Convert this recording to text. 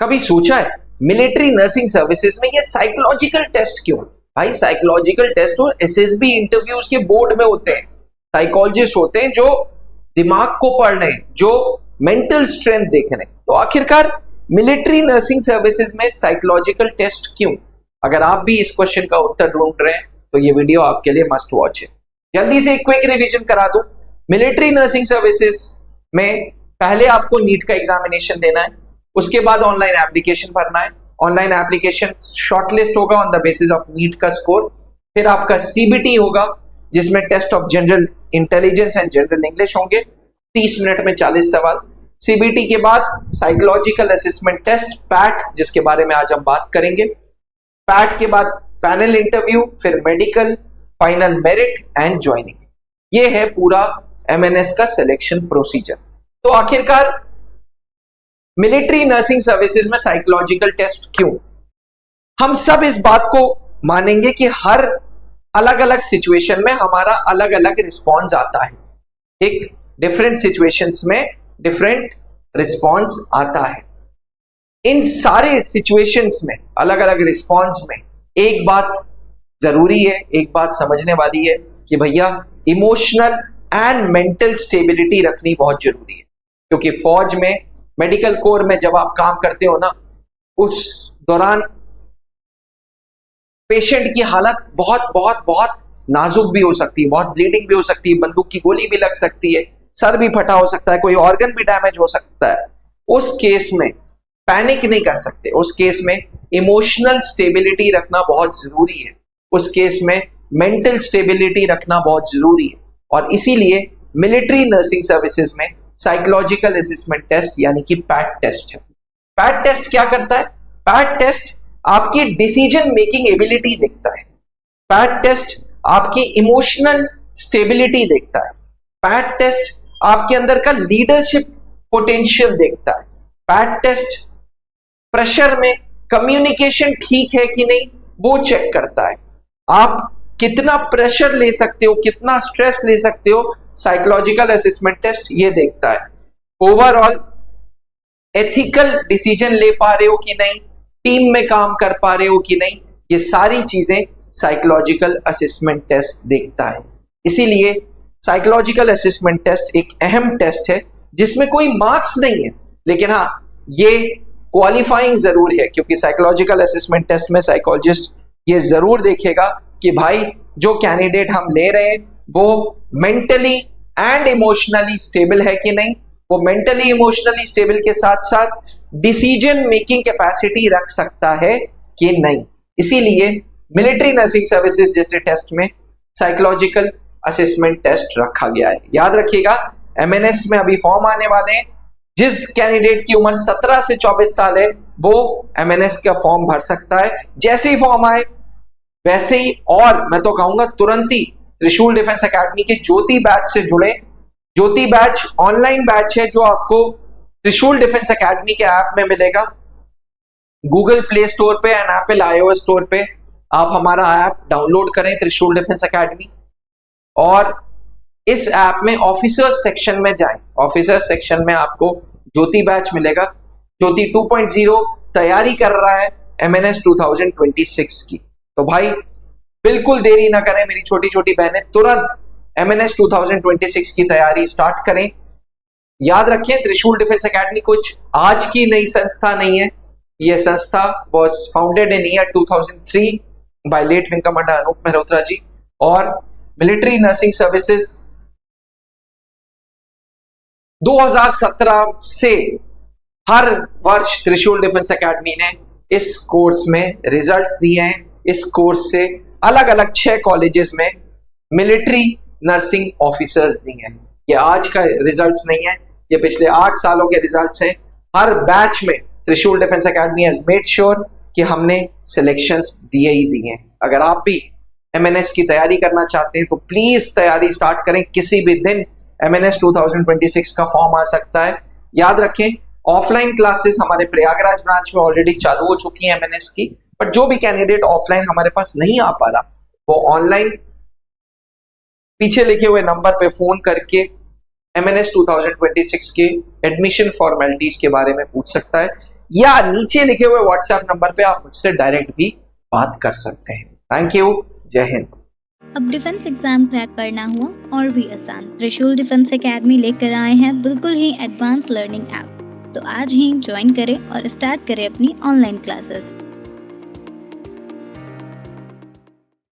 कभी सोचा है मिलिट्री नर्सिंग सर्विसेज में ये साइकोलॉजिकल टेस्ट क्यों? भाई साइकोलॉजिकल टेस्ट तो एसएसबी इंटरव्यूज के बोर्ड में होते हैं, साइकोलॉजिस्ट होते हैं जो दिमाग को पढ़ रहे हैं, जो मेंटल स्ट्रेंथ देख रहे हैं। तो आखिरकार मिलिट्री नर्सिंग सर्विसेज में साइकोलॉजिकल टेस्ट क्यों? अगर आप भी इस क्वेश्चन का उत्तर ढूंढ रहे हैं तो ये वीडियो आपके लिए मस्ट वॉच है। जल्दी से एक क्विक रिवीजन करा दूं। मिलिट्री नर्सिंग सर्विसेज में पहले आपको नीट का एग्जामिनेशन देना है, उसके बाद ऑनलाइन एप्लीकेशन भरना है। ऑनलाइन एप्लीकेशन शॉर्टलिस्ट होगा on the basis of NEET का स्कोर। फिर आपका सीबीटी होगा जिसमें test of general intelligence and general English होंगे, 30 मिनट में 40 सवाल। सीबीटी के बाद साइकोलॉजिकल असेसमेंट टेस्ट पैट, जिसके बारे में आज हम बात करेंगे। पैट के बाद पैनल इंटरव्यू, फिर medical, final merit and joining. ये है पूरा एमएनएस का सिलेक्शन प्रोसीजर। तो आखिरकार मिलिट्री नर्सिंग सर्विसेज में साइकोलॉजिकल टेस्ट क्यों? हम सब इस बात को मानेंगे कि हर अलग अलग सिचुएशन में हमारा अलग अलग रिस्पॉन्स आता है। एक डिफरेंट सिचुएशंस में डिफरेंट रिस्पॉन्स आता है। इन सारे सिचुएशंस में अलग अलग रिस्पॉन्स में एक बात जरूरी है, एक बात समझने वाली है कि भैया इमोशनल एंड मेंटल स्टेबिलिटी रखनी बहुत जरूरी है। क्योंकि फौज में, मेडिकल कोर में जब आप काम करते हो ना, उस दौरान पेशेंट की हालत बहुत बहुत बहुत नाजुक भी हो सकती है, बहुत ब्लीडिंग भी हो सकती है, बंदूक की गोली भी लग सकती है, सर भी फटा हो सकता है, कोई ऑर्गन भी डैमेज हो सकता है। उस केस में पैनिक नहीं कर सकते, उस केस में इमोशनल स्टेबिलिटी रखना बहुत जरूरी है, उस केस में मेंटल स्टेबिलिटी रखना बहुत जरूरी है। और इसीलिए मिलिट्री नर्सिंग सर्विसेज में साइकोलॉजिकल असेसमेंट टेस्ट यानी कि पैट टेस्ट है। पैट टेस्ट क्या करता है? पैट टेस्ट आपकी डिसीजन मेकिंग एबिलिटी देखता है। पैट टेस्ट आपकी इमोशनल स्टेबिलिटी देखता है। पैट टेस्ट आपके अंदर का लीडरशिप पोटेंशियल देखता है। पैट टेस्ट प्रेशर में कम्युनिकेशन ठीक है कि नहीं वो चेक करता है। आप कितना प्रेशर ले सकते हो, कितना स्ट्रेस ले सकते हो, साइकोलॉजिकल असेसमेंट टेस्ट ये देखता है। ओवरऑल एथिकल डिसीजन ले पा रहे हो कि नहीं, टीम में काम कर पा रहे हो कि नहीं, ये सारी चीजें साइकोलॉजिकल असेसमेंट टेस्ट देखता है। इसीलिए साइकोलॉजिकल असेसमेंट टेस्ट एक अहम टेस्ट है जिसमें कोई मार्क्स नहीं है, लेकिन हाँ ये क्वालिफाइंग जरूर है। क्योंकि साइकोलॉजिकल असेसमेंट टेस्ट में साइकोलॉजिस्ट ये जरूर देखेगा कि भाई जो कैंडिडेट हम ले रहे हैं वो मेंटली एंड इमोशनली स्टेबल है कि नहीं, वो मेंटली इमोशनली स्टेबल के साथ साथ डिसीजन मेकिंग कैपेसिटी रख सकता है कि नहीं। इसीलिए मिलिट्री नर्सिंग सर्विसेज जैसे टेस्ट में साइकोलॉजिकल असेसमेंट टेस्ट रखा गया है। याद रखिएगा एमएनएस में अभी फॉर्म आने वाले हैं। जिस कैंडिडेट की उम्र 17 से 24 साल है वो एमएनएस का फॉर्म भर सकता है। जैसे ही फॉर्म आए वैसे ही, और मैं तो कहूंगा तुरंत ही त्रिशूल डिफेंस एकेडमी के ज्योति बैच से जुड़े। ज्योति बैच ऑनलाइन बैच है जो आपको त्रिशूल डिफेंस एकेडमी के ऐप में मिलेगा। गूगल प्ले स्टोर पे एंड एप्पल आईओएस स्टोर पे आप हमारा ऐप डाउनलोड करें, त्रिशूल डिफेंस एकेडमी, और इस ऐप में ऑफिसर्स सेक्शन में जाएं। ऑफिसर्स सेक्शन में आपको ज्योति बैच मिलेगा। ज्योति 2.0 तैयारी कर रहा है एमएनएस 2026 की। तो भाई बिल्कुल देरी ना करें मेरी छोटी छोटी बहनें, तुरंत एमएनएस 2026 की तैयारी स्टार्ट करें। याद रखें त्रिशूल डिफेंस एकेडमी कुछ आज की नई संस्था नहीं है। यह संस्था was founded in year 2003 by late wing commander Anoop Mehrotra ji. और मिलिट्री नर्सिंग सर्विसेज 2017 से हर वर्ष त्रिशूल डिफेंस एकेडमी ने इस कोर्स में रिजल्ट्स दिए हैं। इस कोर्स से अलग अलग 6 कॉलेजेस में मिलिट्री नर्सिंग ऑफिसर्स दिए हैं। ये आज का रिजल्ट्स नहीं है, ये पिछले 8 सालों के रिजल्ट्स हैं। हर बैच में त्रिशूल defence academy has made sure कि हमने सिलेक्शंस दिए ही दिए हैं। अगर आप भी एमएनएस की तैयारी करना चाहते हैं तो प्लीज तैयारी स्टार्ट करें। किसी भी दिन एमएनएस 2026 का फॉर्म आ सकता है। याद रखें ऑफलाइन क्लासेस हमारे प्रयागराज ब्रांच में ऑलरेडी चालू हो चुकी है एमएनएस की, बट जो भी कैंडिडेट ऑफलाइन हमारे पास नहीं आ पा रहा वो ऑनलाइन पीछे लिखे हुए नंबर पे फोन करके एमएनएस 2026 के एडमिशन फॉर्मेलिटीज के बारे में पूछ सकता है। या नीचे लिखे हुए व्हाट्सएप नंबर पे आप मुझसे डायरेक्ट भी बात कर सकते हैं। थैंक यू, जय हिंद। अब डिफेंस एग्जाम क्रैक करना हुआ और भी आसान, त्रिशूल डिफेंस एकेडमी लेकर आए हैं बिल्कुल ही एडवांस लर्निंग ऐप। तो आज ही ज्वाइन करें और स्टार्ट करें अपनी ऑनलाइन क्लासेस।